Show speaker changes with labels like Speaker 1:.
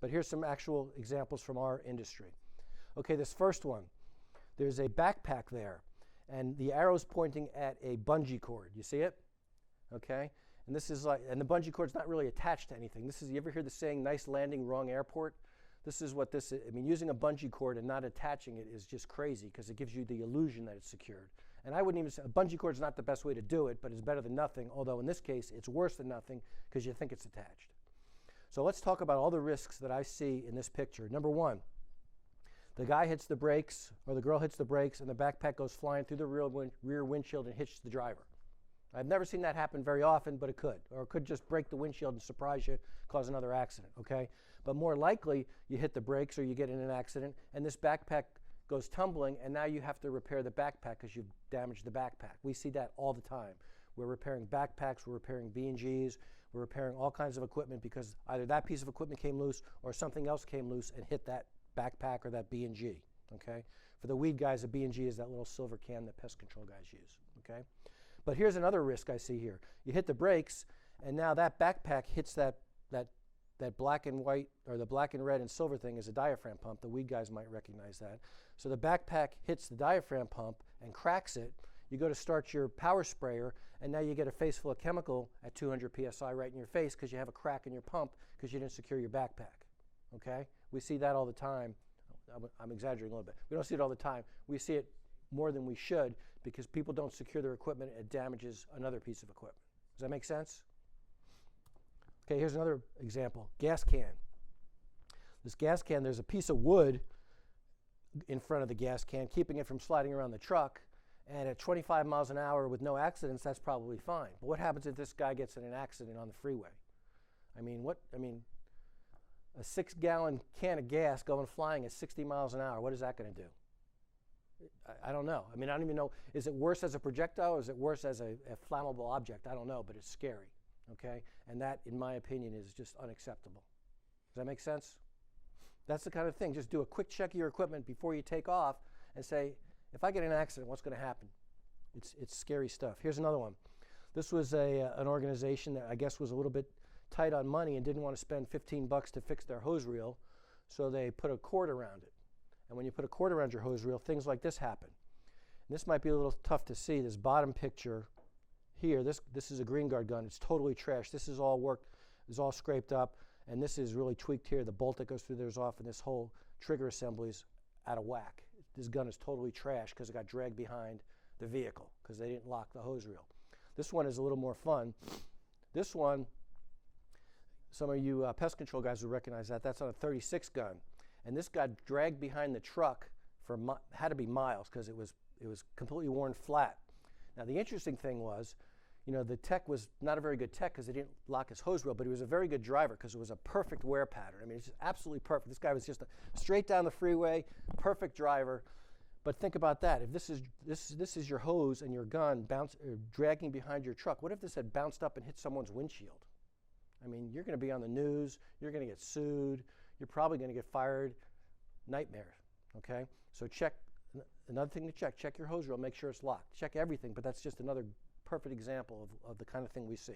Speaker 1: But here's some actual examples from our industry. Okay, this first one, there's a backpack there, and the arrow's pointing at a bungee cord. You see it? Okay, and this is like, and the bungee cord's not really attached to anything. This is, you ever hear the saying, nice landing, wrong airport? This is what this is. I mean, using a bungee cord and not attaching it is just crazy because it gives you the illusion that it's secured. And I wouldn't even say, a bungee cord is not the best way to do it, but it's better than nothing, although in this case, it's worse than nothing because you think it's attached. So let's talk about all the risks that I see in this picture. Number one, the guy hits the brakes, or the girl hits the brakes, and the backpack goes flying through the rear windshield and hits the driver. I've never seen that happen very often, but it could. Or it could just break the windshield and surprise you, cause another accident, okay? But more likely, you hit the brakes or you get in an accident, and this backpack goes tumbling, and now you have to repair the backpack because you've damaged the backpack. We see that all the time. We're repairing backpacks, we're repairing B&Gs, we're repairing all kinds of equipment because either that piece of equipment came loose or something else came loose and hit that backpack or that B&G, okay? For the weed guys, a B&G is that little silver can that pest control guys use, okay? But here's another risk I see here. You hit the brakes, and now that backpack hits that black and white, or the black and red and silver thing is a diaphragm pump. The weed guys might recognize that. So the backpack hits the diaphragm pump and cracks it. You go to start your power sprayer, and now you get a face full of chemical at 200 psi right in your face because you have a crack in your pump because you didn't secure your backpack, okay? We see that all the time. I'm exaggerating a little bit. We don't see it all the time. We see it more than we should because people don't secure their equipment. It damages another piece of equipment. Does that make sense? Okay, here's another example. Gas can. This gas can, there's a piece of wood in front of the gas can keeping it from sliding around the truck, and at 25 miles an hour with no accidents, that's probably fine. But what happens if this guy gets in an accident on the freeway? I mean, a 6-gallon can of gas going flying at 60 miles an hour, what is that going to do? I don't know. I mean, I don't even know. Is it worse as a projectile or is it worse as a flammable object? I don't know, but it's scary, okay? And that, in my opinion, is just unacceptable. Does that make sense? That's the kind of thing. Just do a quick check of your equipment before you take off and say, if I get in an accident, what's going to happen? It's scary stuff. Here's another one. This was an organization that I guess was a little bit tight on money and didn't want to spend $15 to fix their hose reel, so they put a cord around it. And when you put a cord around your hose reel, things like this happen. And this might be a little tough to see. This bottom picture here, this is a green guard gun. It's totally trashed. This is all worked, is all scraped up, and this is really tweaked here. The bolt that goes through there is off, and this whole trigger assembly is out of whack. This gun is totally trashed because it got dragged behind the vehicle because they didn't lock the hose reel. This one is a little more fun. This one, some of you pest control guys will recognize that. That's on a 36 gun. And this got dragged behind the truck for had to be miles because it was completely worn flat. Now the interesting thing was, you know, the tech was not a very good tech because he didn't lock his hose reel, but he was a very good driver because it was a perfect wear pattern. I mean, it's just absolutely perfect. This guy was just straight down the freeway, perfect driver. But think about that. If this is your hose and your gun dragging behind your truck, what if this had bounced up and hit someone's windshield? I mean, you're going to be on the news. You're going to get sued. You're probably going to get fired. Nightmare, okay? So check, another thing to check your hose reel, make sure it's locked. Check everything, but that's just another perfect example of the kind of thing we see.